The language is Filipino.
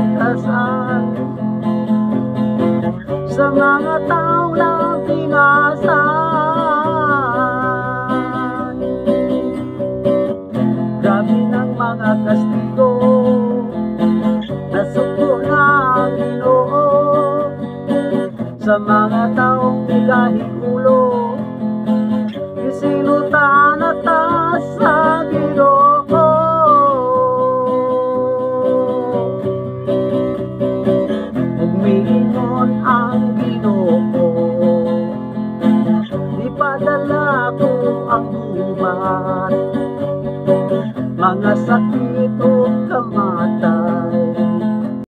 kaligtasan sa mga taong napingasan. Grabe ng mga kastigo na suklo ng Ginoo sa mga taong bigahing